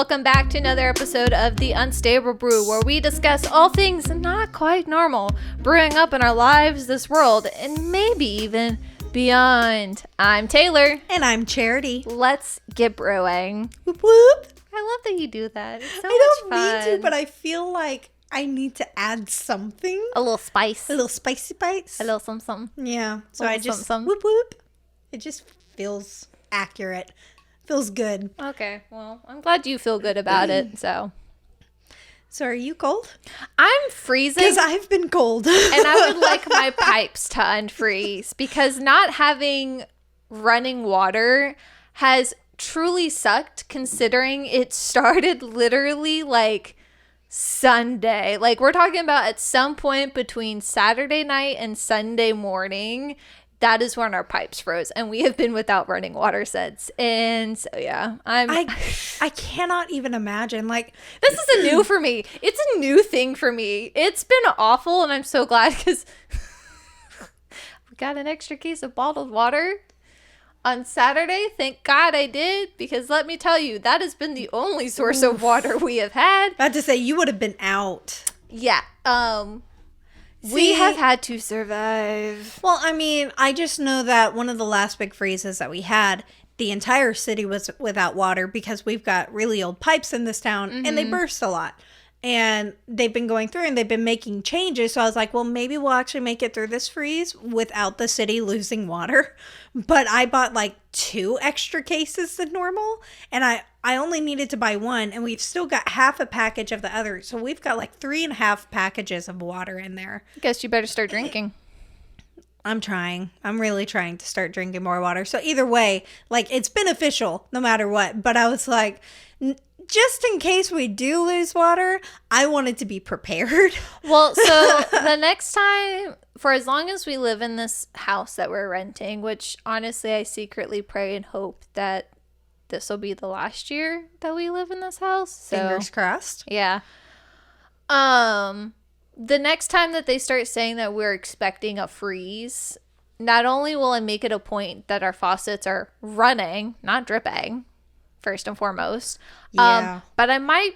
welcome back to another episode of The Unstable Brew, where we discuss all things not quite normal, brewing up in our lives, this world, and maybe even beyond. I'm Taylor. And I'm Charity. Let's get brewing. Whoop whoop. I love that you do that. It's so I don't much fun. mean to, but I feel like I need to add something. A little spice. A little spicy bites. A little something. Yeah. So I just something. whoop whoop. It just feels accurate. Feels good. Okay. Well, I'm glad you feel good about it. So are you cold? I'm freezing. Because I've been cold. And I would like my pipes to unfreeze, because not having running water has truly sucked, considering it started literally like Sunday. Like, we're talking about at some point between Saturday night and Sunday morning. That is when our pipes froze, and we have been without running water since. And so, yeah, I cannot even imagine. Like, this is new for me. It's a new thing for me. It's been awful, and I'm so glad, because we got an extra case of bottled water on Saturday. Thank God I did, because let me tell you, that has been the only source of water we have had. About to say, you would have been out. Yeah. We have had to survive. Well, I mean, I just know that one of the last big freezes that we had, the entire city was without water because we've got really old pipes in this town and they burst a lot. And they've been going through and they've been making changes. So I was like, well, maybe we'll actually make it through this freeze without the city losing water. But I bought like 2 extra cases than normal. And I only needed to buy 1. And we've still got half a package of the other. So we've got like 3.5 packages of water in there. Guess you better start drinking. I'm trying. I'm really trying to start drinking more water. So either way, like, it's beneficial no matter what. But I was like, just in case we do lose water, I wanted to be prepared. Well, so the next time, for as long as we live in this house that we're renting, which honestly I secretly pray and hope that this will be the last year that we live in this house. So, fingers crossed. Yeah. The next time that they start saying that we're expecting a freeze, not only will I make it a point that our faucets are running, not dripping, first and foremost. Yeah. But I might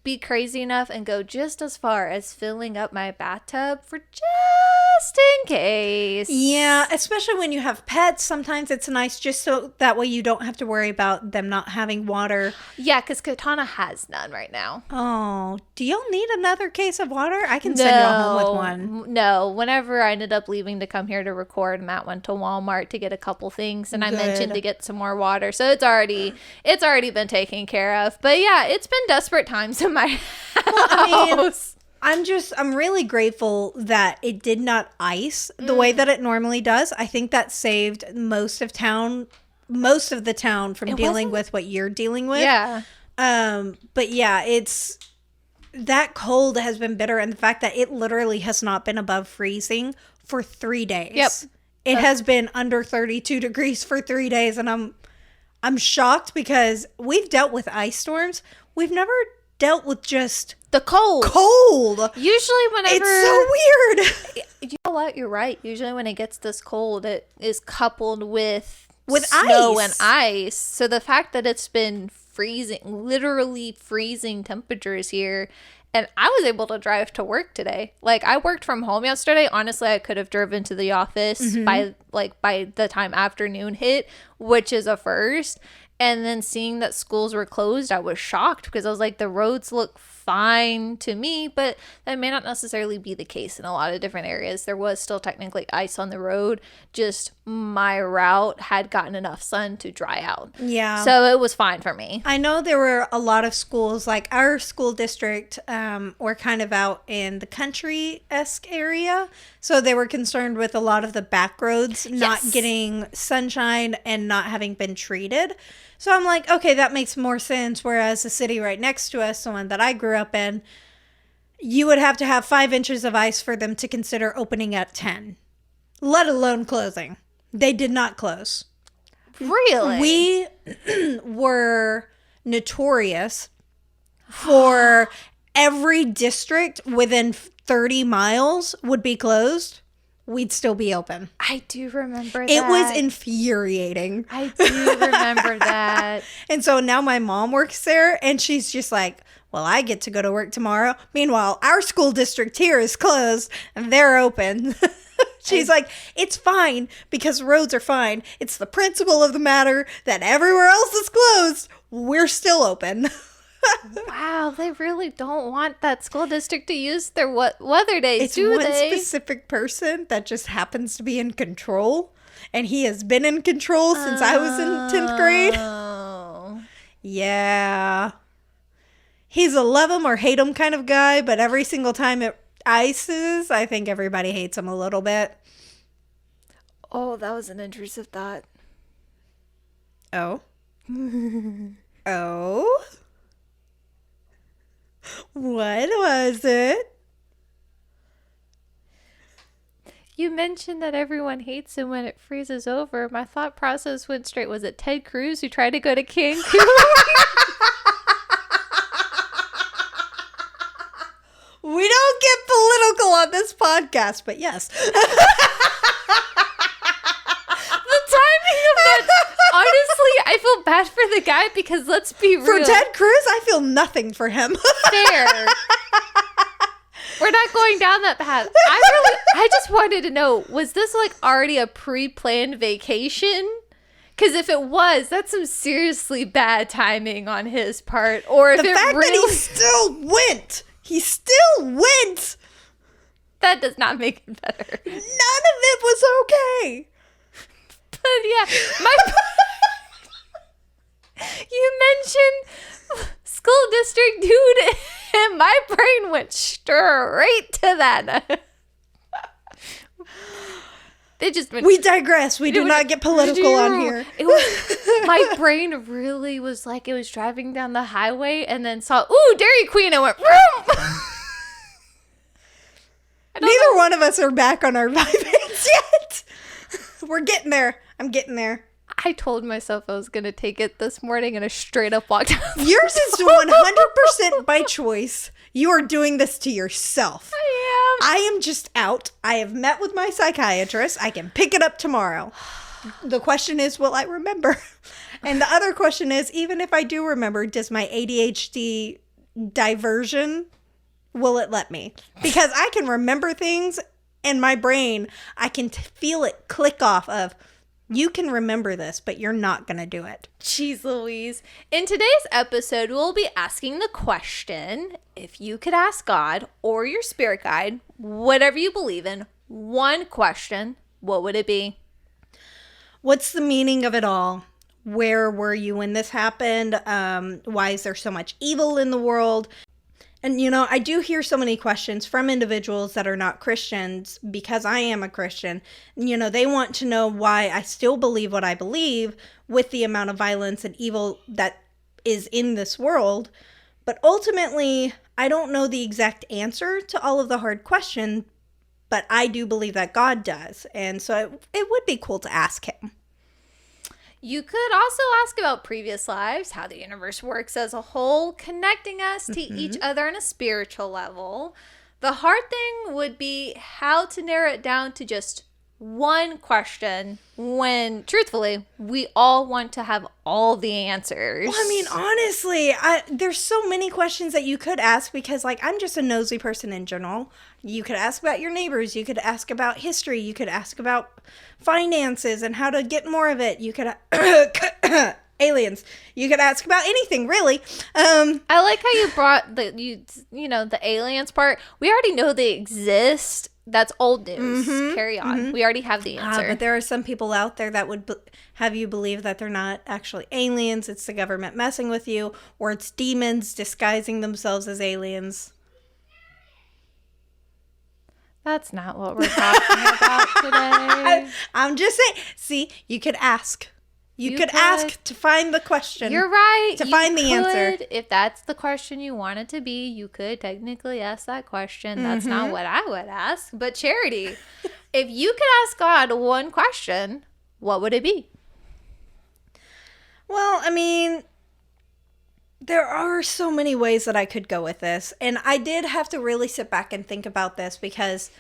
be crazy enough and go just as far as filling up my bathtub for just in case. Yeah, especially when you have pets. Sometimes it's nice just so that way you don't have to worry about them not having water. Yeah, because Katana has none right now. Oh, do y'all need another case of water? I can send y'all home with one. No, whenever I ended up leaving to come here to record, Matt went to Walmart to get a couple things, and I mentioned to get some more water. So it's already been taken care of. But yeah, it's been desperate times in my house. Well, I mean, I'm really grateful that it did not ice the way that it normally does. I think that saved most of the town from dealing with what you're dealing with. Yeah. But yeah, that cold has been bitter, and the fact that it literally has not been above freezing for 3 days. Yep. It has been under 32 degrees for 3 days, and I'm shocked because we've dealt with ice storms. We've never dealt with just the cold. Usually whenever... It's so weird. You know what? You're right. Usually when it gets this cold, it is coupled with snow ice. And ice. So the fact that it's been freezing, literally freezing temperatures here, and I was able to drive to work today. Like, I worked from home yesterday. Honestly, I could have driven to the office by the time afternoon hit, which is a first. And then seeing that schools were closed, I was shocked because I was like, the roads look fine to me, but that may not necessarily be the case in a lot of different areas. There was still technically ice on the road, just my route had gotten enough sun to dry out. Yeah. So it was fine for me. I know there were a lot of schools, like our school district, were kind of out in the country-esque area. So they were concerned with a lot of the back roads not getting sunshine and not having been treated. So I'm like, okay, that makes more sense. Whereas the city right next to us, the one that I grew up in, you would have to have 5 inches of ice for them to consider opening at 10, let alone closing. They did not close. Really? We were notorious for every district within 30 miles would be closed. we'd still be open. I do remember that. It was infuriating. I do remember that. And so now my mom works there, and she's just like, well, I get to go to work tomorrow. Meanwhile, our school district here is closed, and they're open. She's like, it's fine because roads are fine. It's the principle of the matter that everywhere else is closed. We're still open. Wow, they really don't want that school district to use their weather days, It's do one they? specific person that just happens to be in control. And he has been in control since I was in 10th grade. Oh. Yeah. He's a love him or hate him kind of guy, but every single time it ices, I think everybody hates him a little bit. Oh, that was an intrusive thought. Oh. Oh? What was it? You mentioned that everyone hates him when it freezes over. My thought process went straight. Was it Ted Cruz who tried to go to Cancun? We don't get political on this podcast, but yes. The timing of that. Honestly, I feel bad for the guy because let's be real. For Ted Cruz, I feel nothing for him. Fair. We're not going down that path. I just wanted to know, was this like already a pre-planned vacation? Because if it was, that's some seriously bad timing on his part. Or if The it fact really, that he still went. He still went. that does not make it better. None of it was okay. But yeah, you mentioned school district dude, and my brain went straight to that. We digress. We do not get political on here. It was, my brain really was like, it was driving down the highway and then saw, ooh, Dairy Queen, and went, vroom. Neither one of us are back on our Vyvanse yet. We're getting there. I'm getting there. I told myself I was going to take it this morning and I straight up walked out. Yours is 100% by choice. You are doing this to yourself. I am just out. I have met with my psychiatrist. I can pick it up tomorrow. The question is, will I remember? And the other question is, even if I do remember, does my ADHD diversion, will it let me? Because I can remember things in my brain. I can feel it click off of, you can remember this, but you're not going to do it. Jeez Louise. In today's episode, we'll be asking the question, if you could ask God or your spirit guide, whatever you believe in, one question, what would it be? What's the meaning of it all? Where were you when this happened? Why is there so much evil in the world? And, you know, I do hear so many questions from individuals that are not Christians because I am a Christian. You know, they want to know why I still believe what I believe with the amount of violence and evil that is in this world. But ultimately, I don't know the exact answer to all of the hard questions, but I do believe that God does. And so it would be cool to ask him. You could also ask about previous lives, how the universe works as a whole, connecting us to each other on a spiritual level. The hard thing would be how to narrow it down to just one question when, truthfully, we all want to have all the answers. Well, I mean, honestly, there's so many questions that you could ask because, like, I'm just a nosy person in general. You could ask about your neighbors. You could ask about history. You could ask about finances and how to get more of it. You could aliens. You could ask about anything, really. I like how you brought the aliens part. We already know they exist. That's old news. Carry on. We already have the answer. But there are some people out there that would have you believe that they're not actually aliens. It's the government messing with you, or it's demons disguising themselves as aliens. That's not what we're talking about today. I'm just saying. See, you could ask. You could ask to find the question. You're right. To find the answer. If that's the question you want it to be, you could technically ask that question. That's not what I would ask. But Charity, if you could ask God one question, what would it be? Well, I mean, there are so many ways that I could go with this. And I did have to really sit back and think about this because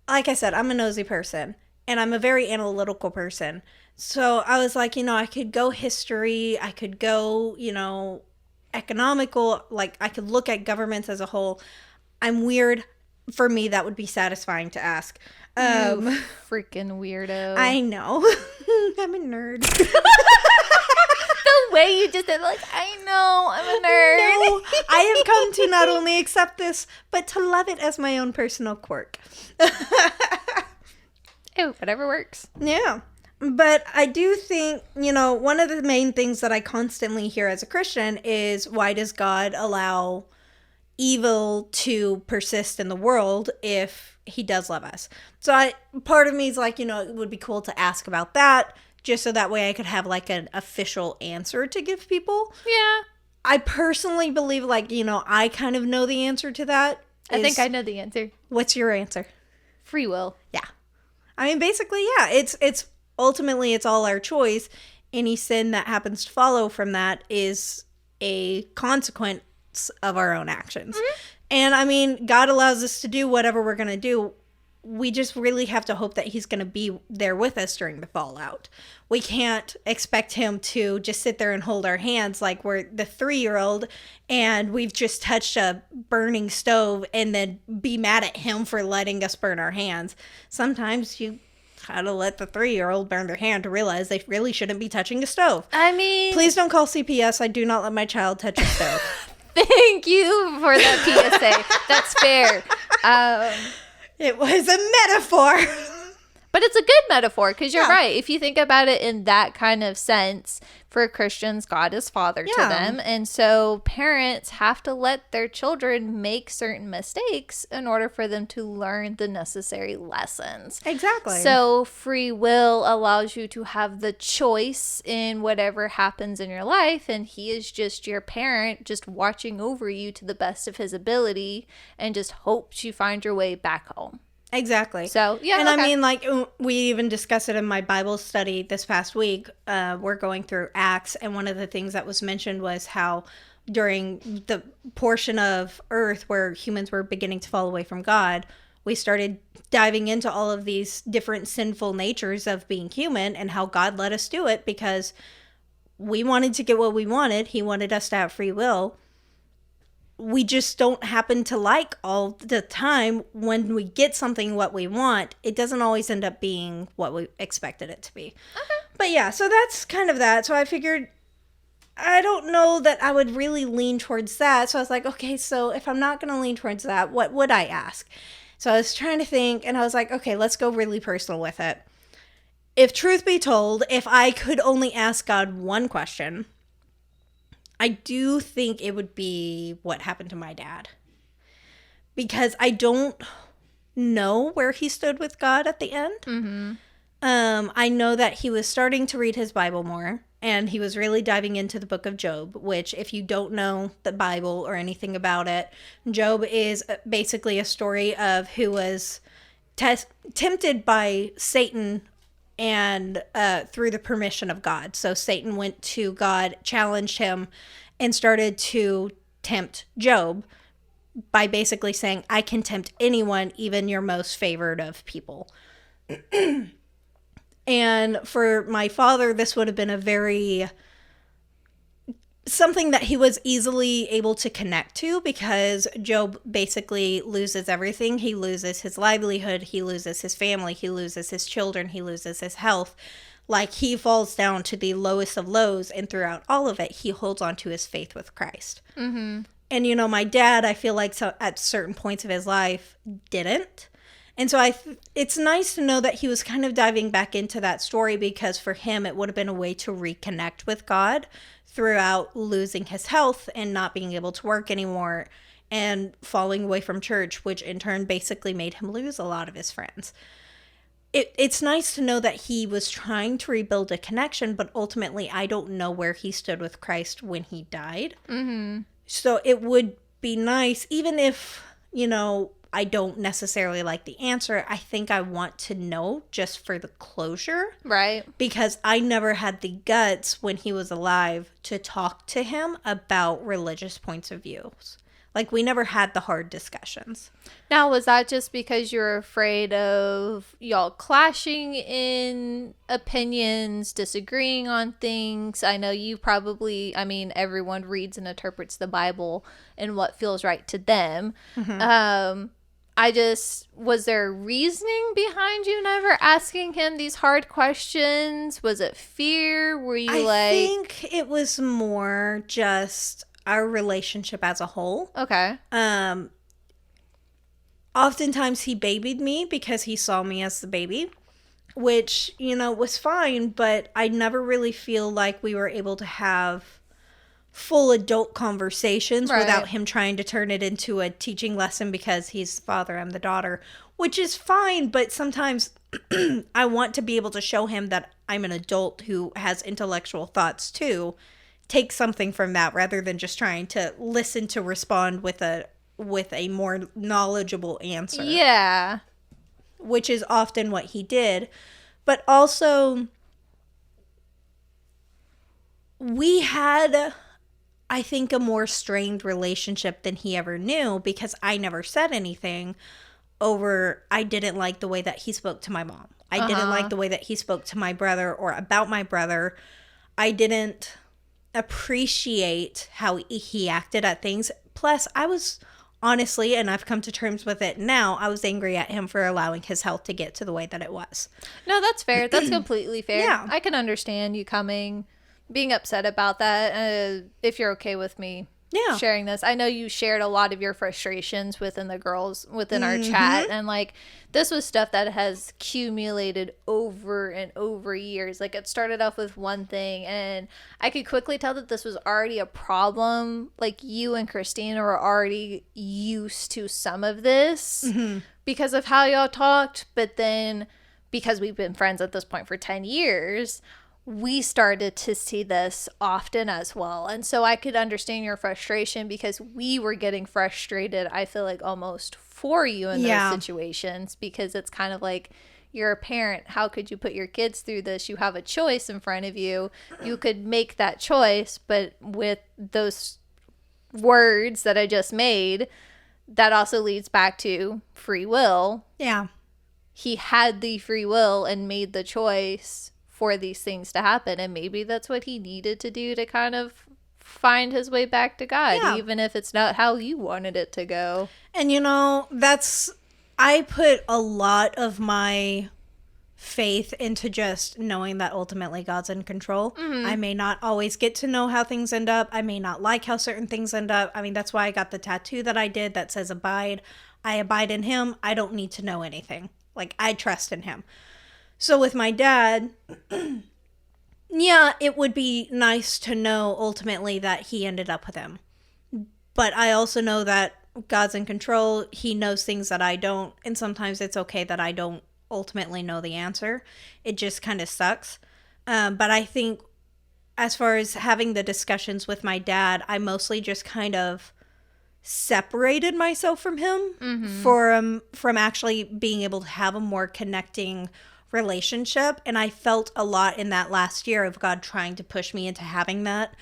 like I said, I'm a nosy person and I'm a very analytical person. So I was like, I could go history, I could go, economical, like I could look at governments as a whole. I'm weird. For me, that would be satisfying to ask. You freaking weirdo. I know. I'm a nerd. The way you just said, like, I know, I'm a nerd. No, I have come to not only accept this, but to love it as my own personal quirk. Ew, whatever works. Yeah. But I do think, one of the main things that I constantly hear as a Christian is, why does God allow evil to persist in the world if he does love us? So part of me is like, it would be cool to ask about that, just so that way I could have like an official answer to give people. Yeah. I personally believe, like, I kind of know the answer to that. I think I know the answer. What's your answer? Free will. Yeah. I mean, basically, yeah, it's ultimately it's all our choice. Any sin that happens to follow from that is a consequence of our own actions. Mm-hmm. And I mean, God allows us to do whatever we're going to do. We just really have to hope that he's going to be there with us during the fallout. We can't expect him to just sit there and hold our hands like we're the 3-year-old and we've just touched a burning stove and then be mad at him for letting us burn our hands. Sometimes you gotta let the 3-year-old burn their hand to realize they really shouldn't be touching a stove. I mean... Please don't call CPS. I do not let my child touch a stove. Thank you for that PSA. That's fair. It was a metaphor. But it's a good metaphor because you're right. If you think about it in that kind of sense, for Christians, God is father to them. And so parents have to let their children make certain mistakes in order for them to learn the necessary lessons. Exactly. So free will allows you to have the choice in whatever happens in your life. And he is just your parent, just watching over you to the best of his ability and just hopes you find your way back home. Exactly. So, yeah. And okay. I mean, like, we even discussed it in my Bible study this past week. We're going through Acts, and one of the things that was mentioned was how during the portion of Earth where humans were beginning to fall away from God, we started diving into all of these different sinful natures of being human and how God let us do it because we wanted to get what we wanted. He wanted us to have free will. We just don't happen to like all the time when we get something what we want. It doesn't always end up being what we expected it to be. Okay. But yeah, so that's kind of that. So I figured, I don't know that I would really lean towards that. So I was like, okay, so if I'm not going to lean towards that, what would I ask? So I was trying to think and I was like, okay, let's go really personal with it. If truth be told, if I could only ask God one question, I do think it would be what happened to my dad. Because I don't know where he stood with God at the end. Mm-hmm. I know that he was starting to read his Bible more. And he was really diving into the book of Job. Which, if you don't know the Bible or anything about it, Job is basically a story of who was tempted by Satan and through the permission of God. So Satan went to God, challenged him, and started to tempt Job by basically saying, I can tempt anyone, even your most favored of people. And for my father, this would have been something that he was easily able to connect to because Job basically loses everything. He loses his livelihood. He loses his family. He loses his children. He loses his health. Like, he falls down to the lowest of lows, and throughout all of it, he holds on to his faith with Christ. Mm-hmm. And, my dad, I feel like at certain points of his life, didn't. And so it's nice to know that he was kind of diving back into that story because for him, it would have been a way to reconnect with God throughout losing his health and not being able to work anymore and falling away from church, which in turn basically made him lose a lot of his friends. It's nice to know that he was trying to rebuild a connection, but ultimately I don't know where he stood with Christ when he died. Mm-hmm. So it would be nice, even if, I don't necessarily like the answer, I think I want to know just for the closure. Right. Because I never had the guts when he was alive to talk to him about religious points of views. Like, we never had the hard discussions. Now, was that just because you're afraid of y'all clashing in opinions, disagreeing on things? I know you probably, I mean, everyone reads and interprets the Bible and what feels right to them. Was there reasoning behind you never asking him these hard questions? Was it fear? Were you I think it was more just our relationship as a whole. Okay. Oftentimes he babied me because he saw me as the baby, which, was fine, but I never really feel like we were able to have full adult conversations without him trying to turn it into a teaching lesson because he's the father, I'm the daughter, which is fine, but sometimes I want to be able to show him that I'm an adult who has intellectual thoughts too. Take something from that rather than just trying to listen to respond with a more knowledgeable answer. Yeah. Which is often what he did. But also, we had, I think, a more strained relationship than he ever knew because I never said anything over, I didn't like the way that he spoke to my mom. I didn't like the way that he spoke to my brother or about my brother. I didn't appreciate how he acted at things. Plus, I was honestly, and I've come to terms with it now, I was angry at him for allowing his health to get to the way that it was. No, that's fair. That's completely fair. Yeah. I can understand you being upset about that. If you're okay with me sharing this. I know you shared a lot of your frustrations within the girls within our chat, and like this was stuff that has accumulated over and over years. Like it started off with one thing, and I could quickly tell that this was already a problem. Like you and Christina were already used to some of this because of how y'all talked, but then because we've been friends at this point for 10 years, we started to see this often as well. And so I could understand your frustration because we were getting frustrated, I feel like, almost for you in those situations, because it's kind of like, you're a parent. How could you put your kids through this? You have a choice in front of you. You could make that choice, but with those words that I just made, that also leads back to free will. Yeah. He had the free will and made the choice for these things to happen, and maybe that's what he needed to do to kind of find his way back to God, even if it's not how you wanted it to go. And I put a lot of my faith into just knowing that ultimately God's in control. I may not always get to know how things end up. I may not like how certain things end up. I mean, that's why I got the tattoo that I did that says abide. I abide in him. I don't need to know anything. Like, I trust in him. So with my dad, it would be nice to know ultimately that he ended up with him. But I also know that God's in control. He knows things that I don't. And sometimes it's okay that I don't ultimately know the answer. It just kind of sucks. But I think as far as having the discussions with my dad, I mostly just kind of separated myself from him from actually being able to have a more connecting relationship. And I felt a lot in that last year of God trying to push me into having that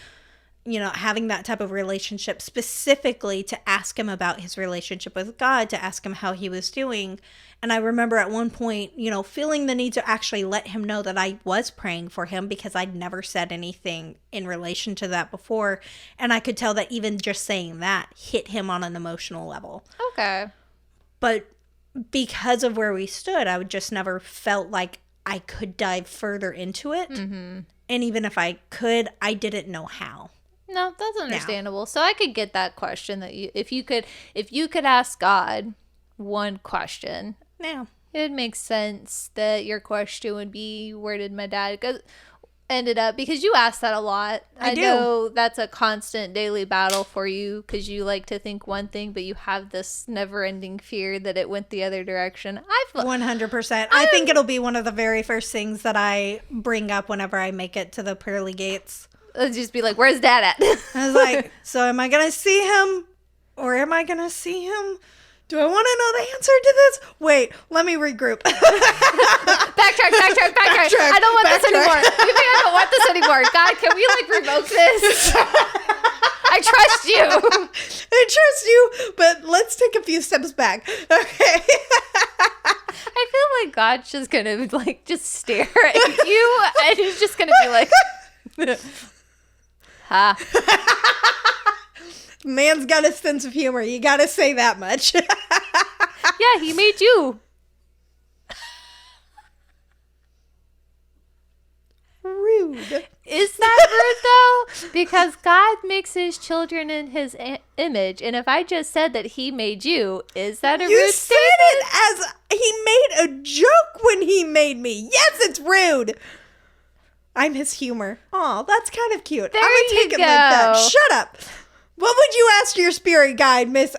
type of relationship, specifically to ask him about his relationship with God, to ask him how he was doing. And I remember at one point, feeling the need to actually let him know that I was praying for him because I'd never said anything in relation to that before. And I could tell that even just saying that hit him on an emotional level. Okay. But because of where we stood, I would just never felt like I could dive further into it. And even if I could, I didn't know how. No, that's understandable. So I could get that question that if you could ask God one question, it makes sense that your question would be, where did my dad ended up? Because you ask that a lot. I know that's a constant daily battle for you because you like to think one thing, but you have this never-ending fear that it went the other direction. 100%. I think it'll be one of the very first things that I bring up whenever I make it to the pearly gates. Let's just be like, where's dad at? I was like, so am I going to see him or am I going to see him? Do I want to know the answer to this? Wait, let me regroup. Backtrack. I don't want this anymore. You think I don't want this anymore? God, can we revoke this? I I trust you. I trust you, but let's take a few steps back. Okay. I feel like God's just gonna like just stare at you, and he's just gonna be like, "Ha." Man's got a sense of humor. You gotta say that much. Yeah, he made you. Rude. Is that rude though? Because God makes his children in his image, and if I just said that he made you, is that a You rude said statement? it as he made a joke when he made me. Yes, it's rude. I'm his humor. Oh, that's kind of cute. There I'm gonna you take it like that. go. Shut up. What would you ask your spirit guide, Miss?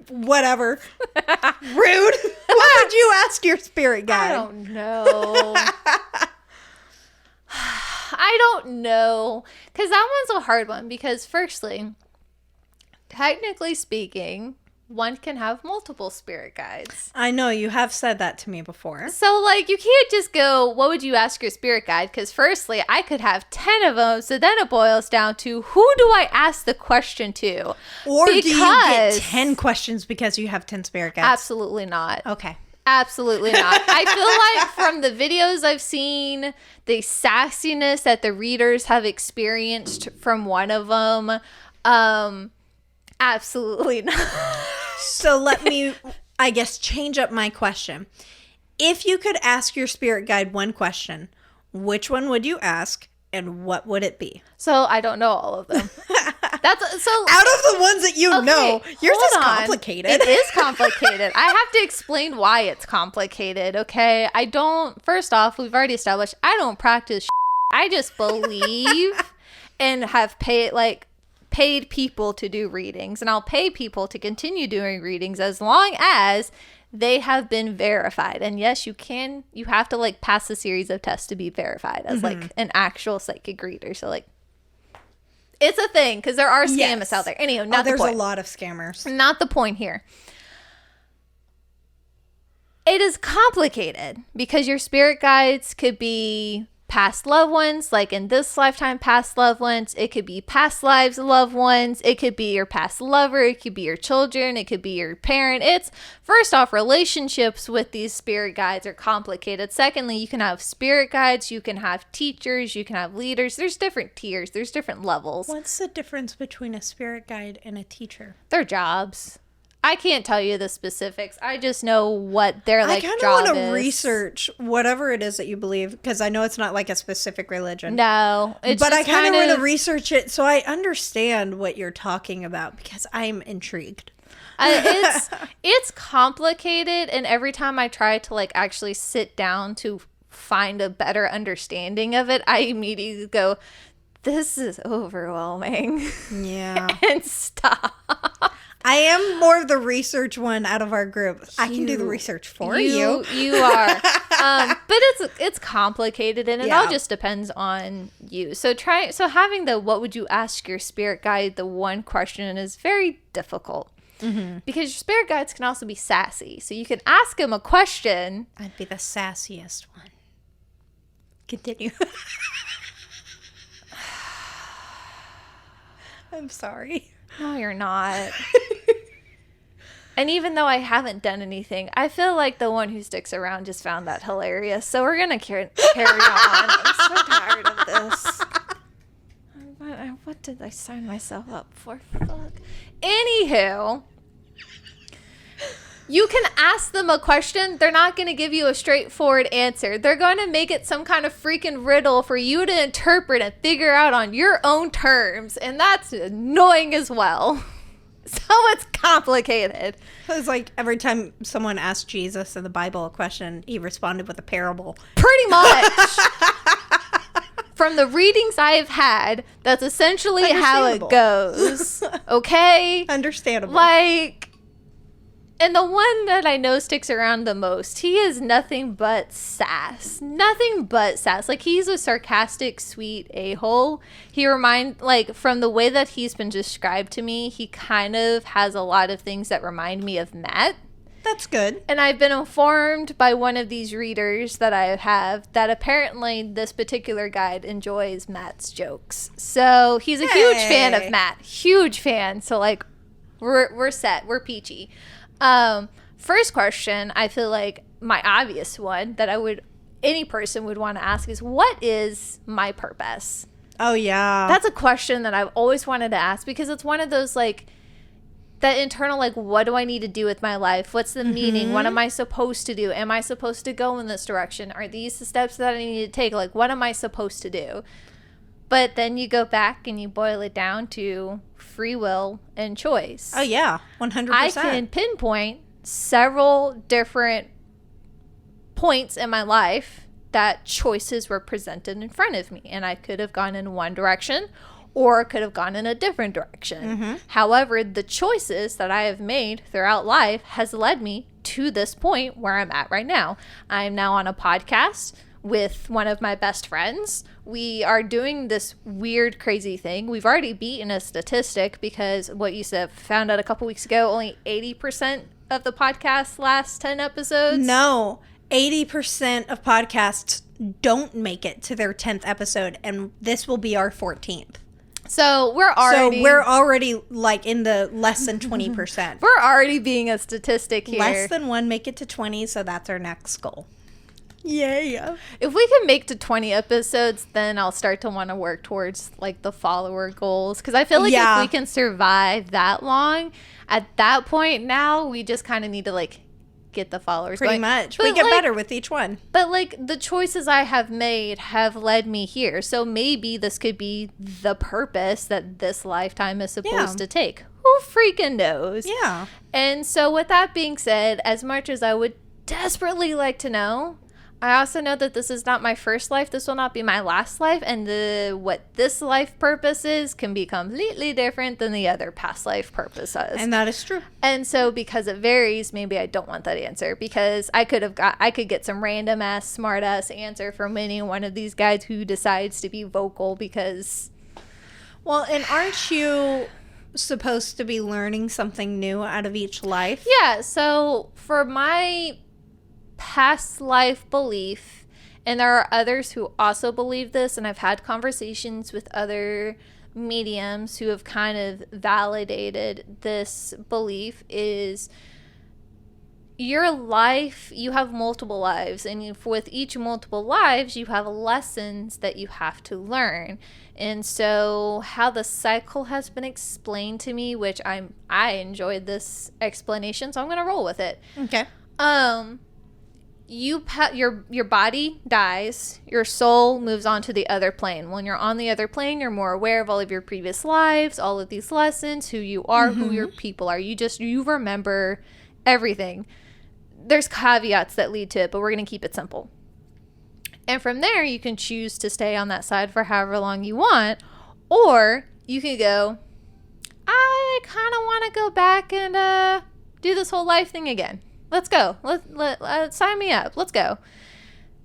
Whatever. Rude. What would you ask your spirit guide? I don't know. I don't know. Because that one's a hard one. Because, firstly, technically speaking, one can have multiple spirit guides. I know you have said that to me before. So, like, you can't just go, what would you ask your spirit guide? Because, firstly, I could have 10 of them. So then it boils down to, who do I ask the question to? Or do you get Because- 10 questions because you have 10 spirit guides? Absolutely not. Okay. Absolutely not. I feel like from the videos I've seen, the sassiness that the readers have experienced from one of them, absolutely not. So let me, I guess, change up my question. If you could ask your spirit guide one question, which one would you ask and what would it be? So I don't know all of them. That's so Out of the ones that you know, yours is hold on. complicated. It is complicated. I have to explain why it's complicated, okay? I don't, first off, we've already established, I don't practice I just believe and have paid people to do readings, and I'll pay people to continue doing readings as long as they have been verified. And yes, you have to like pass a series of tests to be verified as like an actual psychic reader. So like, it's a thing because there are scammers out there. Anyway, not the there's point. a lot of scammers. Not the point here. It is complicated because your spirit guides could be past loved ones, like in this lifetime, past loved ones. It could be past lives loved ones. It could be your past lover. It could be your children. It could be your parent. It's, first off, relationships with these spirit guides are complicated. Secondly, you can have spirit guides. You can have teachers. You can have leaders. There's different tiers. There's different levels. What's the difference between a spirit guide and a teacher? Their jobs. I can't tell you the specifics. I just know what their I kind of job want to is. research whatever it is that you believe, because I know it's not like a specific religion. No, it's But I just kind of want to research it so I understand what you're talking about, because I'm intrigued. It's complicated, and every time I try to like actually sit down to find a better understanding of it, I immediately go, "This is overwhelming." Yeah. And stop. I am more of the research one out of our group. I can do the research for you. You are. But it's complicated, and it all Yeah. just depends on you. So having the what would you ask your spirit guide, the one question, is very difficult. Mm-hmm. Because your spirit guides can also be sassy. So you can ask them a question. I'd be the sassiest one. Continue. I'm sorry. No, you're not. And even though I haven't done anything, I feel like the one who sticks around just found that hilarious. So we're going to carry on. I'm so tired of this. What did I sign myself up for? Fuck. Anywho, you can ask them a question. They're not going to give you a straightforward answer. They're going to make it some kind of freaking riddle for you to interpret and figure out on your own terms. And that's annoying as well. So it's complicated. It's like every time someone asked Jesus in the Bible a question, he responded with a parable. Pretty much. From the readings I've had, that's essentially how it goes. Okay? Understandable. Like, and the one that I know sticks around the most, he is nothing but sass. Nothing but sass. Like, he's a sarcastic, sweet a-hole. From the way that he's been described to me, he kind of has a lot of things that remind me of Matt. That's good. And I've been informed by one of these readers that I have that apparently this particular guide enjoys Matt's jokes. So he's a huge fan of Matt. Huge fan. So like we're set. We're peachy. First question, I feel like my obvious one that any person would want to ask is, what is my purpose? Oh yeah. That's a question that I've always wanted to ask, because it's one of those like that internal, like, what do I need to do with my life? What's the meaning? What am I supposed to do? Am I supposed to go in this direction? Are these the steps that I need to take? Like, what am I supposed to do? But then you go back and you boil it down to free will and choice. Oh, yeah. 100%. I can pinpoint several different points in my life that choices were presented in front of me. And I could have gone in one direction, or could have gone in a different direction. However, the choices that I have made throughout life has led me to this point where I'm at right now. I'm now on a podcast with one of my best friends. We are doing this weird, crazy thing. We've already beaten a statistic, because what you said, found out a couple weeks ago, only 80% of the podcast last 10 episodes. No, 80% of podcasts don't make it to their 10th episode, and this will be our 14th. So we're already like in the less than 20%. We're already being a statistic here. Less than one make it to 20, so that's our next goal. Yeah. If we can make to 20 episodes, then I'll start to want to work towards like the follower goals, because I feel like if we can survive that long, at that point now we just kind of need to like get the followers pretty going. much. But we get like, better with each one. But like the choices I have made have led me here, so maybe this could be the purpose that this lifetime is supposed to take. Who freaking knows? Yeah. And so with that being said, as much as I would desperately like to know, I also know that this is not my first life. This will not be my last life. And what this life purpose is can be completely different than the other past life purposes. And that is true. And so because it varies, maybe I don't want that answer, because I could get some random ass smart ass answer from any one of these guys who decides to be vocal because. Well, and aren't you supposed to be learning something new out of each life? Yeah. So for my past life belief, and there are others who also believe this, and I've had conversations with other mediums who have kind of validated this belief, is your life, you have multiple lives, and with each multiple lives you have lessons that you have to learn. And so how the cycle has been explained to me, which I enjoyed this explanation, so I'm gonna roll with it. Okay. Your body dies, your soul moves on to the other plane. When you're on the other plane, you're more aware of all of your previous lives, all of these lessons, who you are, who your people are. You remember everything. There's caveats that lead to it, but we're going to keep it simple. And from there, you can choose to stay on that side for however long you want, or you can go, I kind of want to go back and do this whole life thing again. Let's go. Let sign me up. Let's go.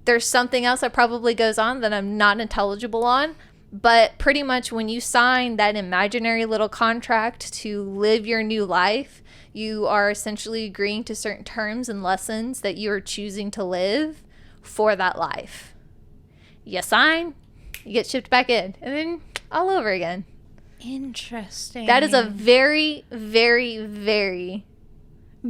There's something else that probably goes on that I'm not intelligible on, but pretty much when you sign that imaginary little contract to live your new life, you are essentially agreeing to certain terms and lessons that you are choosing to live for that life. You sign, you get shipped back in, and then all over again. Interesting. That is a very, very, very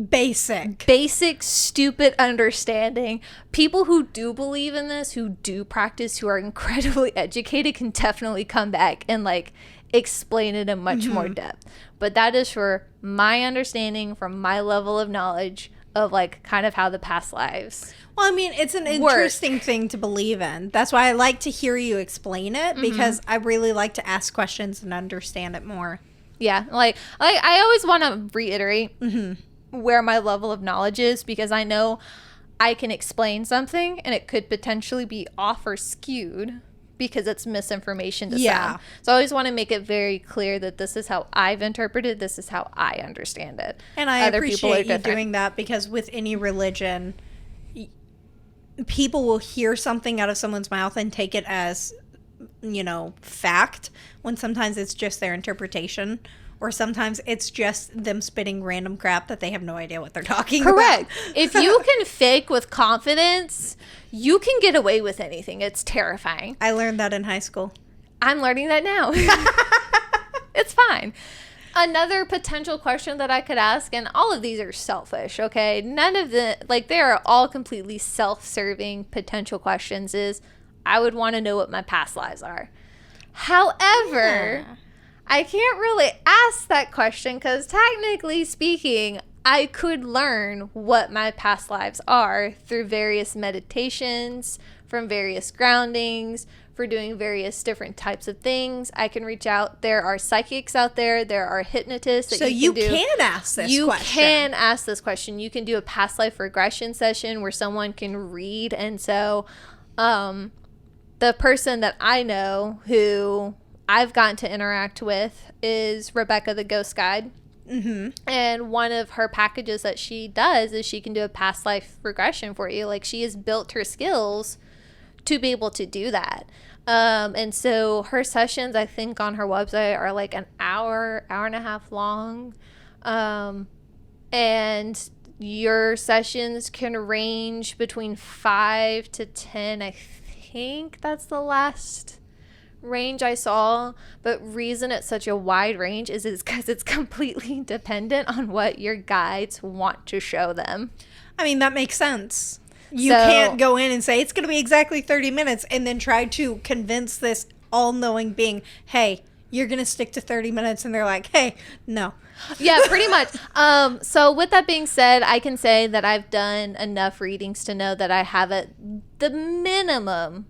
basic stupid understanding. People who do believe in this, who do practice, who are incredibly educated, can definitely come back and like explain it in much more depth. But that is for my understanding, from my level of knowledge of like kind of how the past lives. Well, I mean, it's an interesting thing to believe in. That's why I like to hear you explain it, because I really like to ask questions and understand it more. Yeah, like I always want to reiterate where my level of knowledge is, because I know I can explain something and it could potentially be off or skewed because it's misinformation to some. So I always want to make it very clear that this is how I've interpreted, this is how I understand it. And I appreciate you doing that, because with any religion, people will hear something out of someone's mouth and take it as, fact, when sometimes it's just their interpretation or sometimes it's just them spitting random crap that they have no idea what they're talking about. Correct. If you can fake with confidence, you can get away with anything. It's terrifying. I learned that in high school. I'm learning that now. It's fine. Another potential question that I could ask, and all of these are selfish, okay? None of the, like, they are all completely self-serving potential questions, is I would want to know what my past lives are. However, I can't really ask that question because technically speaking, I could learn what my past lives are through various meditations, from various groundings, for doing various different types of things. I can reach out. There are psychics out there. There are hypnotists that you can ask this question. You can ask this question. You can do a past life regression session where someone can read. And so the person that I know who I've gotten to interact with is Rebecca the Ghost Guide. Mm-hmm. And one of her packages that she does is she can do a past life regression for you. Like, she has built her skills to be able to do that. And so her sessions, I think, on her website are like an hour and a half long. And your sessions can range between 5 to 10. I think that's the last range I saw. But reason it's such a wide range is because it's completely dependent on what your guides want to show them. I mean, that makes sense. You can't go in and say, it's going to be exactly 30 minutes and then try to convince this all-knowing being, hey, you're going to stick to 30 minutes. And they're like, hey, no. Yeah, pretty much. So with that being said, I can say that I've done enough readings to know that I have at the minimum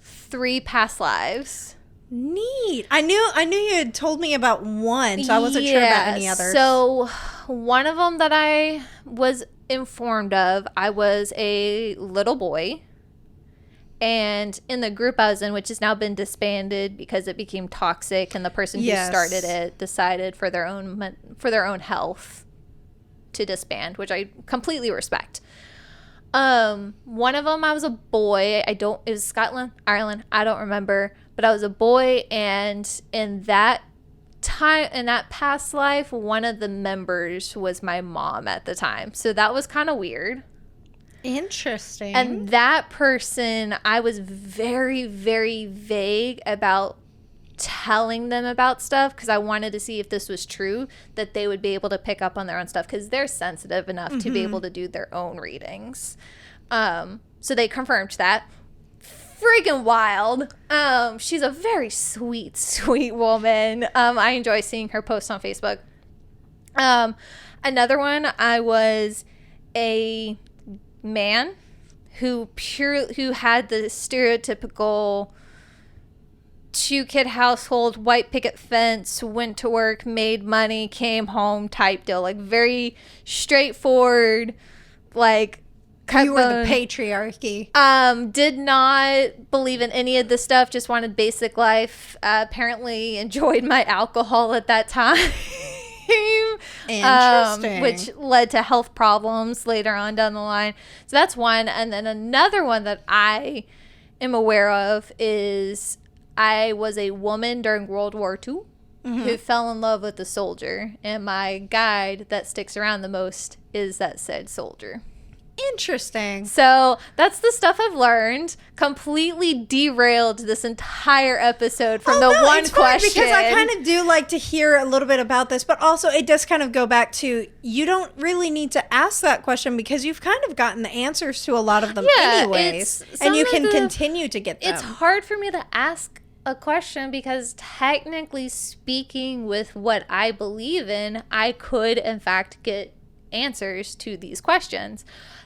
3 past lives. Neat. I knew you had told me about one, so I wasn't sure about any others. So one of them that I was informed of, I was a little boy, and in the group I was in, which has now been disbanded because it became toxic, and the person who started it decided for their own health to disband, which I completely respect. One of them, I was a boy. It was Scotland, Ireland, I don't remember, but I was a boy, and in that past life, one of the members was my mom at the time. So that was kind of weird. Interesting. And that person, I was very, very vague about telling them about stuff because I wanted to see if this was true, that they would be able to pick up on their own stuff because they're sensitive enough to be able to do their own readings. So they confirmed that. Freaking wild. She's a very sweet, sweet woman. I enjoy seeing her post on Facebook. Another one, I was a man who had the stereotypical 2-kid household, white picket fence, went to work, made money, came home type deal. Like, very straightforward, like, you were the patriarchy. Did not believe in any of this stuff. Just wanted basic life. Apparently enjoyed my alcohol at that time. Interesting. Which led to health problems later on down the line. So that's one. And then another one that I am aware of is I was a woman during World War II who fell in love with a soldier. And my guide that sticks around the most is that said soldier. Interesting. So that's the stuff I've learned. Completely derailed this entire episode from one question. Because I kind of do like to hear a little bit about this, but also it does kind of go back to, you don't really need to ask that question because you've kind of gotten the answers to a lot of them anyways. And you can continue to get them. It's hard for me to ask a question because technically speaking, with what I believe in, I could in fact get answers to these questions.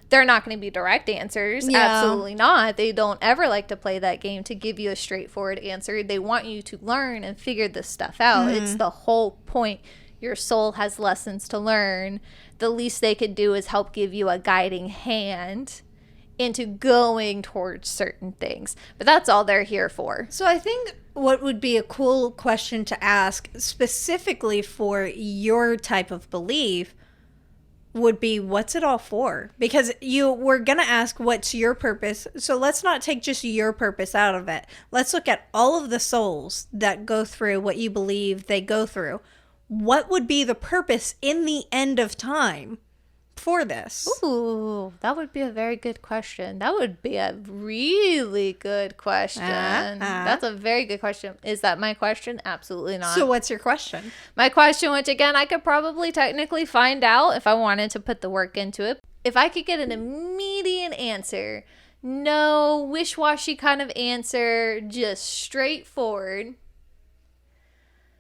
They're not going to be direct answers. Yeah. Absolutely not. They don't ever like to play that game to give you a straightforward answer. They want you to learn and figure this stuff out. It's the whole point. Your soul has lessons to learn. The least they could do is help give you a guiding hand into going towards certain things. But that's all they're here for. So I think what would be a cool question to ask specifically for your type of belief would be, what's it all for? Because we're going to ask, what's your purpose? So let's not take just your purpose out of it. Let's look at all of the souls that go through what you believe they go through. what would be the purpose in the end of time for this? Ooh, that would be a very good question. That would be a really good question. That's a very good question. Is that my question? Absolutely not. So what's your question? My question, which again, I could probably technically find out if I wanted to put the work into it. If I could get an immediate answer, no wish-washy kind of answer, just straightforward.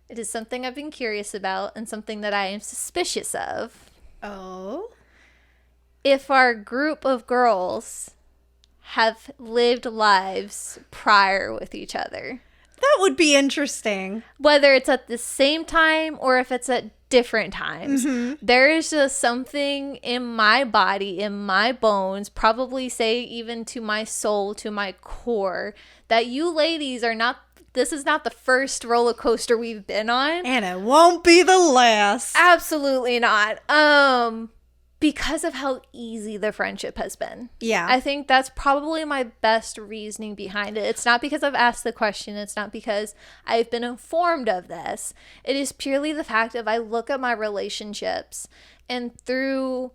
It is something I've been curious about and something that I am suspicious of. Oh? If our group of girls have lived lives prior with each other. That would be interesting. Whether it's at the same time or if it's at different times. There is just something in my body, in my bones, probably say even to my soul, to my core, that you ladies are not, this is not the first roller coaster we've been on. And it won't be the last. Absolutely not. Because of how easy the friendship has been. Yeah. I think that's probably my best reasoning behind it. It's not because I've asked the question. It's not because I've been informed of this. It is purely the fact of I look at my relationships and through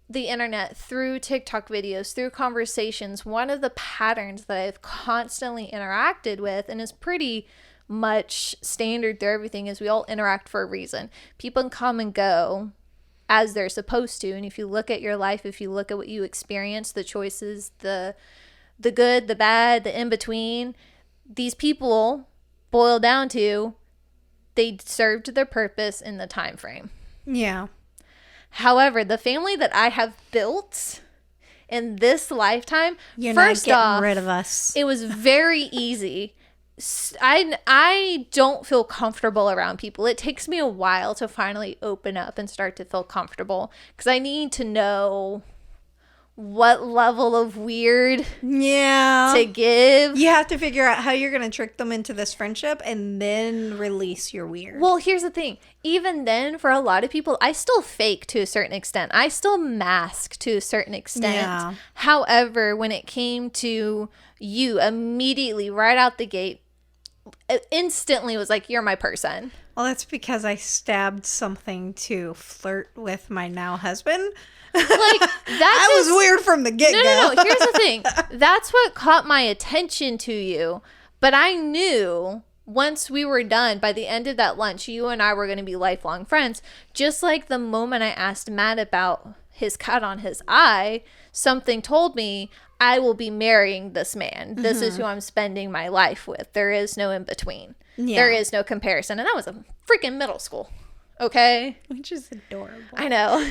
the internet, through TikTok videos, through conversations, one of the patterns that I've constantly interacted with and is pretty much standard through everything is we all interact for a reason. People come and go as they're supposed to. And if you look at your life, if you look at what you experience, the choices, the good, the bad, the in-between, these people boil down to they served their purpose in the time frame. Yeah. However, the family that I have built in this lifetime, You're first not getting off, rid of us. it was very easy. I don't feel comfortable around people. It takes me a while to finally open up and start to feel comfortable because I need to know what level of weird to give. You have to figure out how you're going to trick them into this friendship and then release your weird. Well, here's the thing. Even then, for a lot of people, I still fake to a certain extent. I still mask to a certain extent. Yeah. However, when it came to you, immediately, right out the gate, it instantly was like, you're my person. Well, that's because I stabbed something to flirt with my now husband. Like, that was weird from the get-go. No. Here's the thing. That's what caught my attention to you. But I knew once we were done, by the end of that lunch, you and I were going to be lifelong friends. Just like the moment I asked Matt about his cut on his eye, something told me, I will be marrying this man. This is who I'm spending my life with. There is no in between. Yeah. There is no comparison. And that was a freaking middle school. Okay? Which is adorable. I know.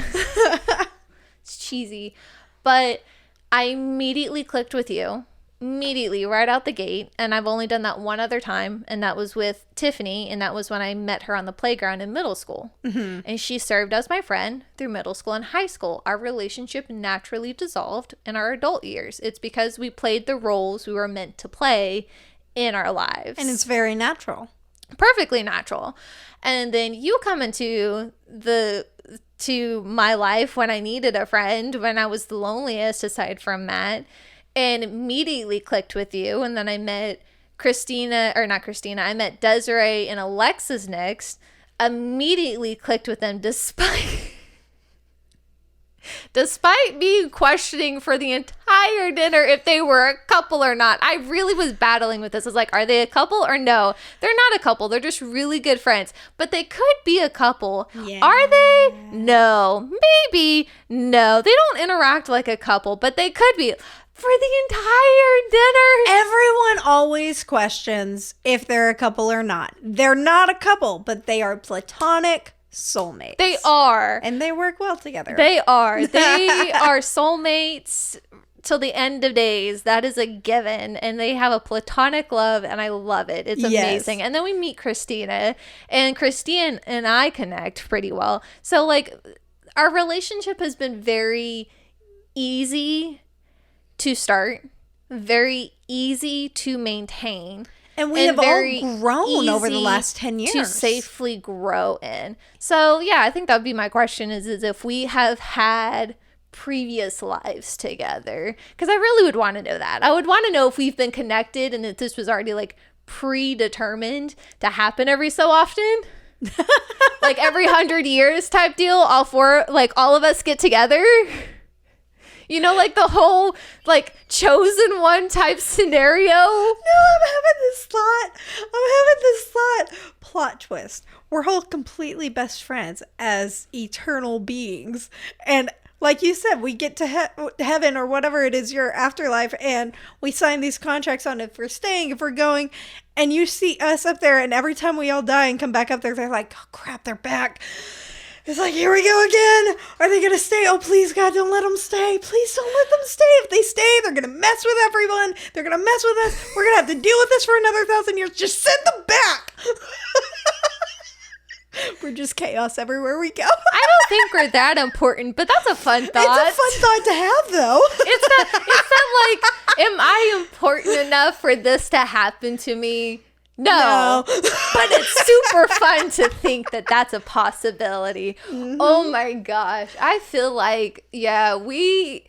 It's cheesy. But I immediately clicked with you. Immediately, right out the gate. And I've only done that one other time. And that was with Tiffany. And that was when I met her on the playground in middle school. And she served as my friend through middle school and high school. Our relationship naturally dissolved in our adult years. It's because we played the roles we were meant to play in our lives. And it's very natural. Perfectly natural. And then you come into my life when I needed a friend, when I was the loneliest aside from Matt. And immediately clicked with you. And then I met I met Desiree and Alexis next. Immediately clicked with them despite me questioning for the entire dinner if they were a couple or not. I really was battling with this. I was like, are they a couple or no? They're not a couple. They're just really good friends. But they could be a couple. Yeah. Are they? No. Maybe. No. They don't interact like a couple, but they could be. For the entire dinner. Everyone always questions if they're a couple or not. They're not a couple, but they are platonic soulmates. They are. And they work well together. They are. They are soulmates till the end of days. That is a given. And they have a platonic love, and I love it. It's amazing. Yes. And then we meet Christina, and Christine and I connect pretty well. So, like, our relationship has been very easy to start, very easy to maintain, and we have all grown over the last 10 years to safely grow in. So yeah, I think that would be my question is if we have had previous lives together, because I really would want to know that. I would want to know if we've been connected and that this was already like predetermined to happen every so often. Like every 100 years type deal, all of us get together. You know, like the whole, like, chosen one type scenario. No, I'm having this thought. Plot twist. We're all completely best friends as eternal beings. And like you said, we get to heaven or whatever it is, your afterlife, and we sign these contracts on if we're staying, if we're going. And you see us up there, and every time we all die and come back up there, they're like, oh, crap, they're back. It's like, here we go again. Are they going to stay? Oh, please, God, don't let them stay. Please don't let them stay. If they stay, they're going to mess with everyone. They're going to mess with us. We're going to have to deal with this for another 1,000 years. Just send them back. We're just chaos everywhere we go. I don't think we're that important, but that's a fun thought. It's a fun thought to have, though. It's that like, am I important enough for this to happen to me? No. But it's super fun to think that that's a possibility. Mm-hmm. Oh my gosh. I feel like, yeah, we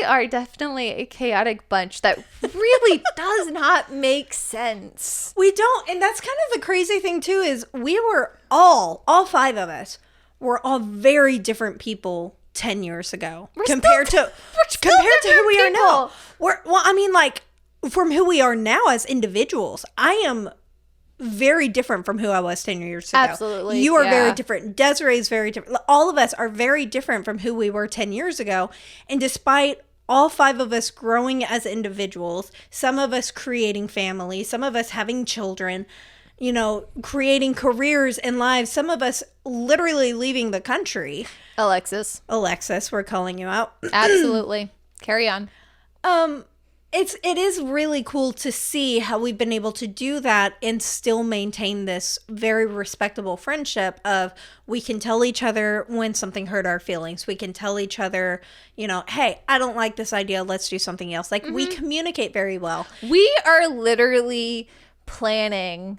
are definitely a chaotic bunch that really does not make sense. We don't. And that's kind of the crazy thing, too, is we were all 5 of us, were all very different people 10 years ago. Compared to who we are now. From who we are now as individuals, I am very different from who I was 10 years ago. Absolutely. You are very different. Desiree's very different. All of us are very different from who we were 10 years ago. And despite all 5 of us growing as individuals, some of us creating families, some of us having children, you know, creating careers and lives, some of us literally leaving the country. Alexis, we're calling you out. Absolutely. Carry on. It is really cool to see how we've been able to do that and still maintain this very respectable friendship of we can tell each other when something hurt our feelings. We can tell each other, you know, hey, I don't like this idea. Let's do something else. Like, we communicate very well. We are literally planning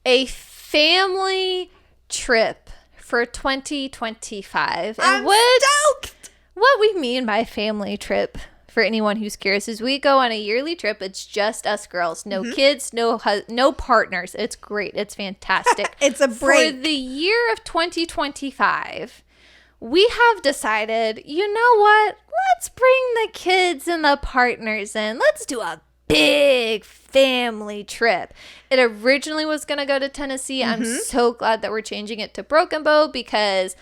a family trip for 2025. And I'm stoked! What we mean by family trip, for anyone who's curious, is we go on a yearly trip. It's just us girls. No kids, no partners. It's great. It's fantastic. It's a break. For the year of 2025, we have decided, you know what? Let's bring the kids and the partners in. Let's do a big family trip. It originally was going to go to Tennessee. I'm so glad that we're changing it to Broken Bow because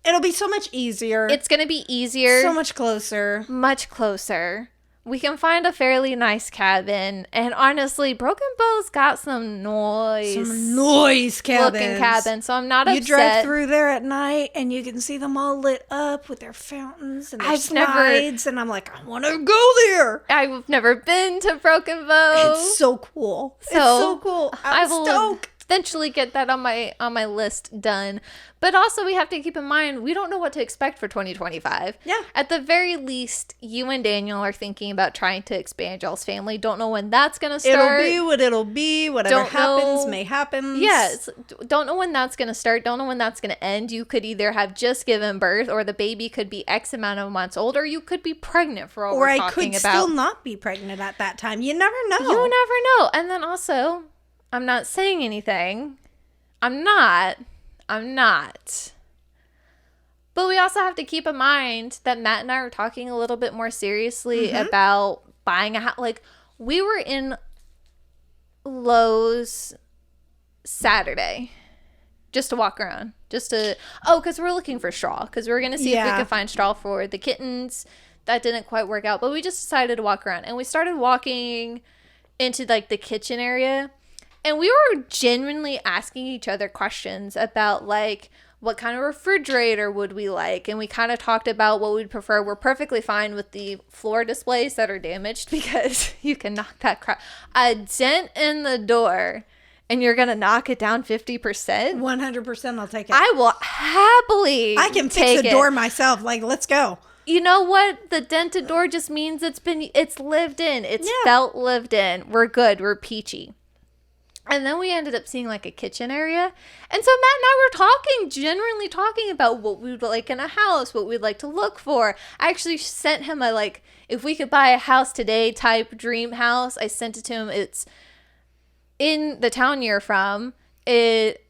it'll be so much easier. It's going to be easier. So much closer. Much closer. We can find a fairly nice cabin. And honestly, Broken Bow's got some noise. Some noise cabins. Looking cabin. So I'm not upset. You drive through there at night and you can see them all lit up with their fountains and their slides. And I'm like, I want to go there. I've never been to Broken Bow. It's so cool. It's so cool. I'm stoked. Eventually get that on my list done. But also we have to keep in mind, we don't know what to expect for 2025. Yeah. At the very least, you and Daniel are thinking about trying to expand y'all's family. Don't know when that's going to start. It'll be what it'll be. Whatever happens may happen. Yes. Don't know when that's going to start. Don't know when that's going to end. You could either have just given birth, or the baby could be X amount of months old, or you could be pregnant for all we're talking about. Or I could still not be pregnant at that time. You never know. You never know. And then also, I'm not saying anything. I'm not. But we also have to keep in mind that Matt and I are talking a little bit more seriously about buying a house. Like, we were in Lowe's Saturday just to walk around. Because we're looking for straw. Because we were going to see if we could find straw for the kittens. That didn't quite work out. But we just decided to walk around. And we started walking into, like, the kitchen area. And we were genuinely asking each other questions about, like, what kind of refrigerator would we like? And we kind of talked about what we'd prefer. We're perfectly fine with the floor displays that are damaged because you can knock that crap. A dent in the door and you're going to knock it down 50%? 100% I'll take it. I will happily I can fix the door myself. Like, let's go. You know what? The dented door just means it's lived in. It's felt lived in. We're good. We're peachy. And then we ended up seeing, like, a kitchen area. And so Matt and I were genuinely talking about what we would like in a house, what we'd like to look for. I actually sent him a, like, if we could buy a house today type dream house. I sent it to him. It's in the town you're from. It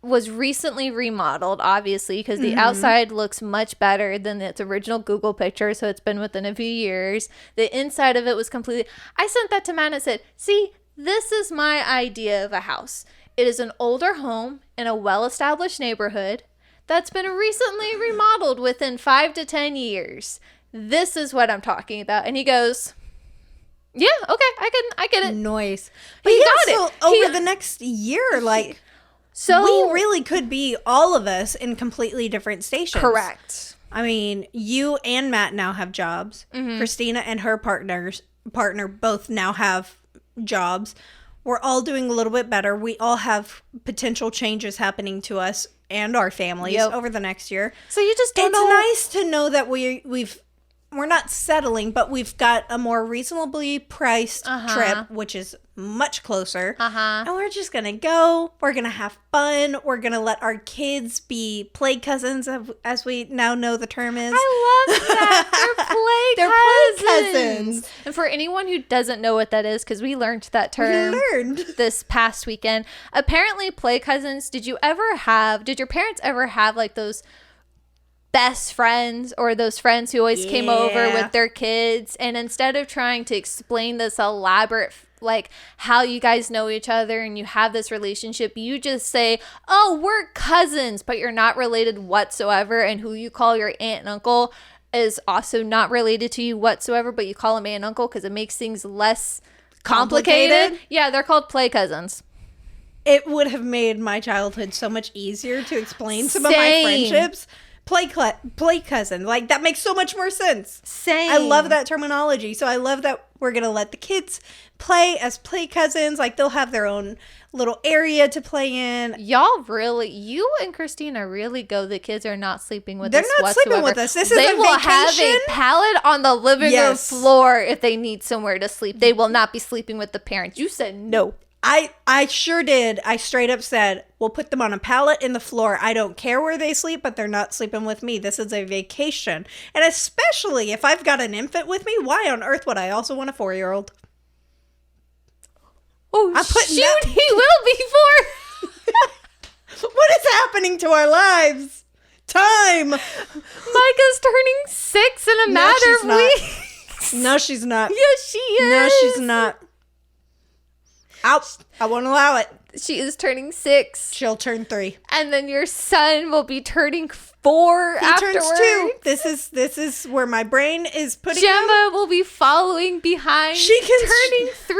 was recently remodeled, obviously, because the outside looks much better than its original Google picture, so it's been within a few years. The inside of it was completely... I sent that to Matt and said, see, this is my idea of a house. It is an older home in a well-established neighborhood that's been recently remodeled within 5 to 10 years. This is what I'm talking about. And he goes... Yeah, okay, I get it. Noise. But he got it. Over the next year, like, so we really could be all of us in completely different stations. Correct. I mean, you and Matt now have jobs. Christina and her partner both now have jobs. We're all doing a little bit better. We all have potential changes happening to us and our families over the next year. So you just don't know. It's nice to know that we're not settling, but we've got a more reasonably priced trip, which is much closer. And we're just going to go. We're going to have fun. We're going to let our kids be play cousins, as we now know the term is. I love that. They're play cousins. And for anyone who doesn't know what that is, because we learned that term this past weekend. Apparently, play cousins, did your parents ever have like those best friends or those friends who always came over with their kids, and instead of trying to explain this elaborate like how you guys know each other and you have this relationship, you just say, oh, we're cousins, but you're not related whatsoever, and who you call your aunt and uncle is also not related to you whatsoever, but you call them aunt and uncle because it makes things less complicated. Yeah, they're called play cousins. It would have made my childhood so much easier to explain some of my friendships. Play cousin. Like, that makes so much more sense. Same. I love that terminology. So I love that we're going to let the kids play as play cousins. Like, they'll have their own little area to play in. You and Christina really go. The kids are not sleeping with us whatsoever. They're not sleeping with us. This is a vacation. They will have a pallet on the living room floor if they need somewhere to sleep. They will not be sleeping with the parents. You said no. I sure did. I straight up said, we'll put them on a pallet in the floor. I don't care where they sleep, but they're not sleeping with me. This is a vacation. And especially if I've got an infant with me, why on earth would I also want a 4-year-old? Oh, shoot, he will be 4. What is happening to our lives? Time. Micah's turning 6 in a matter of weeks. No, she's not. Yes, she is. No, she's not. I won't allow it. She is turning 6. She'll turn 3. And then your son will be turning 4 afterwards. He turns 2. This is where my brain is putting Gemma will be following behind, turning 3.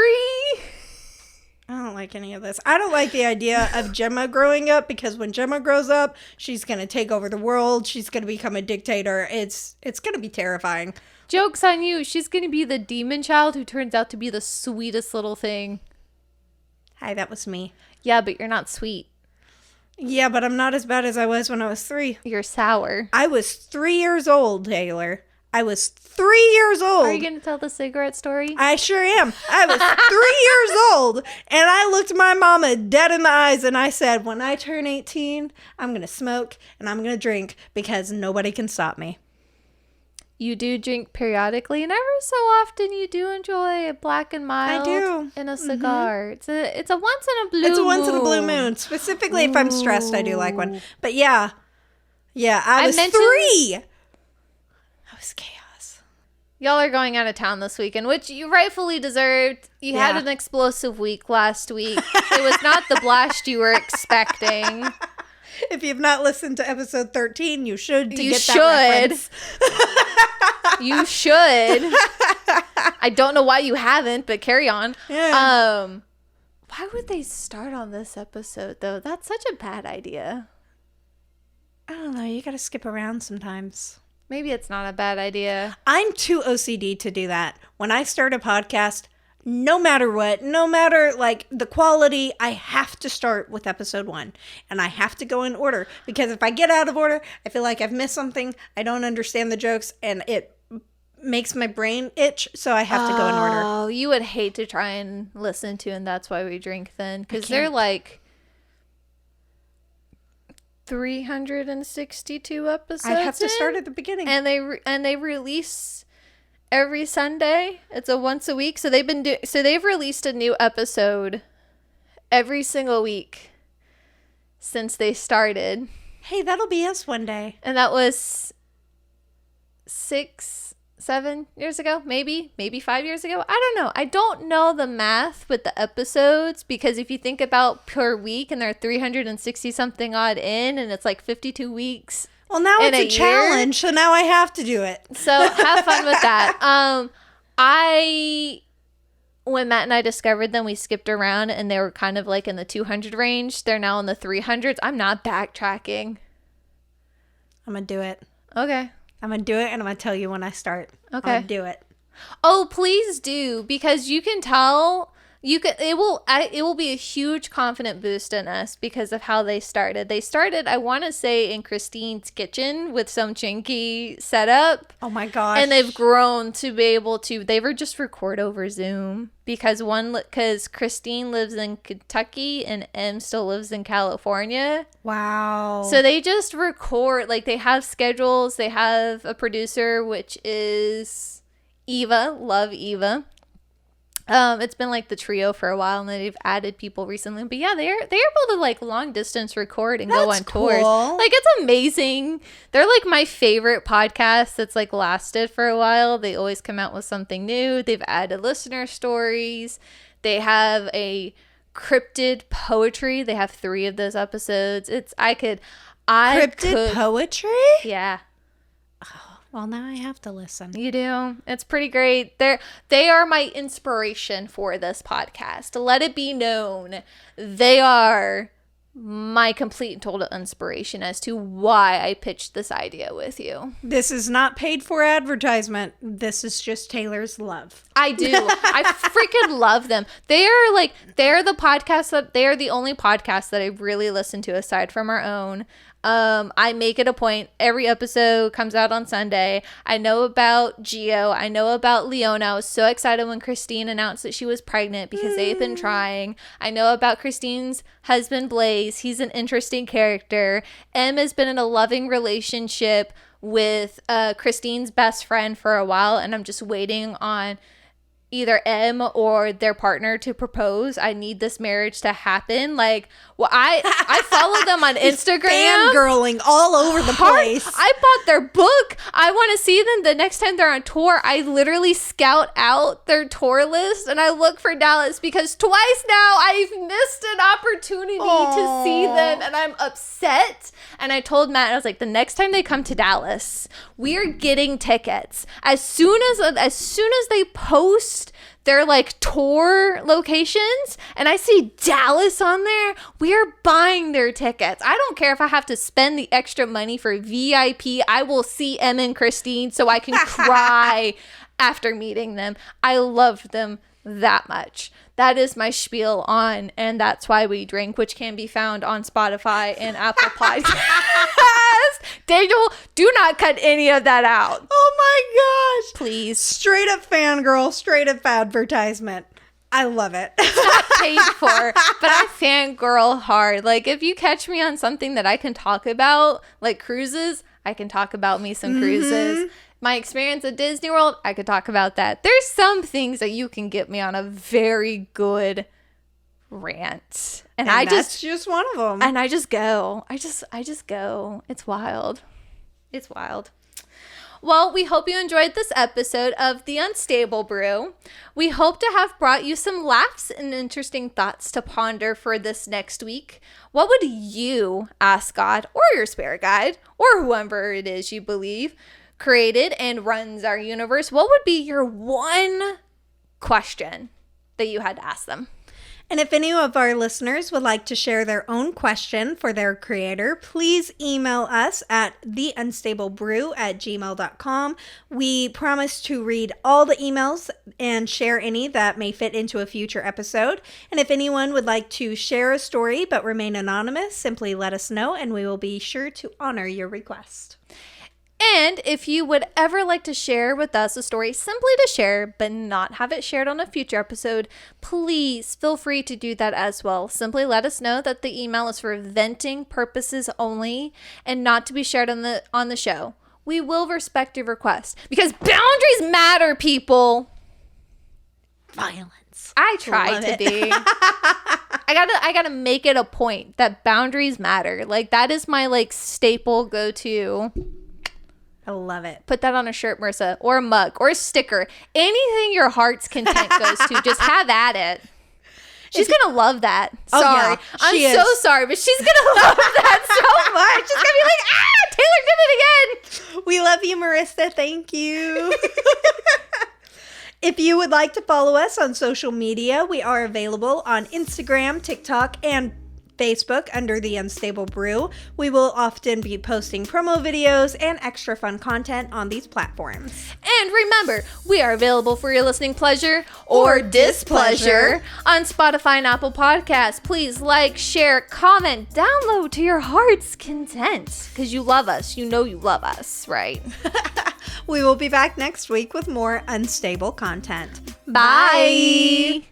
I don't like any of this. I don't like the idea of Gemma growing up, because when Gemma grows up, she's going to take over the world. She's going to become a dictator. It's going to be terrifying. Joke's on you. She's going to be the demon child who turns out to be the sweetest little thing. Hi, that was me. Yeah, but you're not sweet. Yeah, but I'm not as bad as I was when I was 3. You're sour. I was 3 years old, Taylor. I was 3 years old. Are you going to tell the cigarette story? I sure am. I was 3 years old, and I looked my mama dead in the eyes, and I said, when I turn 18, I'm going to smoke, and I'm going to drink, because nobody can stop me. You do drink periodically, and every so often you do enjoy a black and mild. I do. And a cigar. It's a once in a blue moon. It's a once in a blue moon. Specifically, if I'm stressed, I do like one. But yeah, I was 3. I was chaos. Y'all are going out of town this weekend, which you rightfully deserved. You had an explosive week last week. It was not the blast you were expecting. If you've not listened to episode 13, you should that reference. You should. I don't know why you haven't, but carry on. Yeah. Why would they start on this episode, though? That's such a bad idea. I don't know. You got to skip around sometimes. Maybe it's not a bad idea. I'm too OCD to do that. When I start a podcast, no matter what, no matter like the quality, I have to start with episode 1, and I have to go in order, because if I get out of order, I feel like I've missed something. I don't understand the jokes, and it makes my brain itch, so I have to go in order. Oh, you would hate to try and listen to, and that's why we drink then, because they're like 362 episodes. I'd have to start at the beginning, and they release every Sunday. It's a once a week. So they've released a new episode every single week since they started. Hey, that'll be us one day. And that was 6-7 years ago, maybe 5 years ago. I don't know. I don't know the math with the episodes, because if you think about per week and they're 360 something odd in, and it's like 52 weeks. Well, now it's a challenge, so now I have to do it. So have fun with that. When Matt and I discovered them, we skipped around and they were kind of like in the 200 range. They're now in the 300s. I'm not backtracking. I'm going to do it. Okay. I'm going to do it, and I'm going to tell you when I start. Okay. I'm going to do it. Oh, please do, because you can tell it will be a huge confident boost in us because of how they started. They started, I want to say, in Christine's kitchen with some chinky setup. Oh my gosh. And they've grown to be able to, they were just record over Zoom because Christine lives in Kentucky and Em still lives in California. Wow. So they just record, like they have schedules. They have a producer, which is Eva. Love Eva. It's been like the trio for a while, and then they've added people recently. But yeah, they're able to like long distance record and go on tours. Cool. Like, it's amazing. They're like my favorite podcast that's like lasted for a while. They always come out with something new. They've added listener stories. They have a cryptid poetry. They have 3 of those episodes. Cryptid poetry? Yeah. Well, now I have to listen. You do. It's pretty great. They are my inspiration for this podcast. Let it be known. They are my complete and total inspiration as to why I pitched this idea with you. This is not paid for advertisement. This is just Taylor's love. I do. I freaking love them. They're the only podcast that I really listen to aside from our own. I make it a point. Every episode comes out on Sunday. I know about Gio. I know about Leona. I was so excited when Christine announced that she was pregnant because they've been trying. I know about Christine's husband, Blaze. He's an interesting character. Em has been in a loving relationship with Christine's best friend for a while, and I'm just waiting on either Em or their partner to propose. I need this marriage to happen. Like, well, I follow them on Instagram. Fangirling all over the place. I bought their book. I want to see them the next time they're on tour. I literally scout out their tour list and I look for Dallas because twice now I've missed an opportunity to see them and I'm upset. And I told Matt, I was like, the next time they come to Dallas, we're getting tickets. As soon as they post their like tour locations and I see Dallas on there, we are buying their tickets. I don't care if I have to spend the extra money for VIP. I will see Em and Christine so I can cry after meeting them. I love them that much. That is my spiel on And That's Why We Drink, which can be found on Spotify and Apple Podcasts. Daniel, do not cut any of that out. Oh my gosh. Please. Straight up fangirl, straight up advertisement. I love it. It's not paid for, but I fangirl hard. Like, if you catch me on something that I can talk about, like cruises, I can talk about me some cruises. My experience at Disney World, I could talk about that. There's some things that you can get me on a very good rant. And that's just one of them. And I just go. I just go. It's wild. It's wild. Well, we hope you enjoyed this episode of The Unstable Brew. We hope to have brought you some laughs and interesting thoughts to ponder for this next week. What would you ask God or your spirit guide or whoever it is you believe created and runs our universe? What would be your one question that you had to ask them? And if any of our listeners would like to share their own question for their creator, please email us at theunstableBrew@gmail.com. We promise to read all the emails and share any that may fit into a future episode. And if anyone would like to share a story but remain anonymous, simply let us know and we will be sure to honor your request. And if you would ever like to share with us a story simply to share, but not have it shared on a future episode, please feel free to do that as well. Simply let us know that the email is for venting purposes only and not to be shared on the show. We will respect your request because boundaries matter, people. violence. I try Love to it. be. I gotta make it a point that boundaries matter. Like, that is my, like, staple go-to. I love it. Put that on a shirt, Marissa, or a mug, or a sticker. Anything your heart's content goes to, just have at it. She's gonna love that. Oh, Sorry. yeah, she I'm so is. sorry, but she's gonna love that so much. She's gonna be like, Taylor did it again. We love you, Marissa. Thank you. If you would like to follow us on social media, we are available on Instagram, TikTok, and Facebook under The Unstable Brew. We will often be posting promo videos and extra fun content on these platforms. And remember, we are available for your listening pleasure or displeasure on Spotify and Apple Podcasts. Please like, share, comment, download to your heart's content. Because you love us. You know you love us, right? We will be back next week with more unstable content. Bye.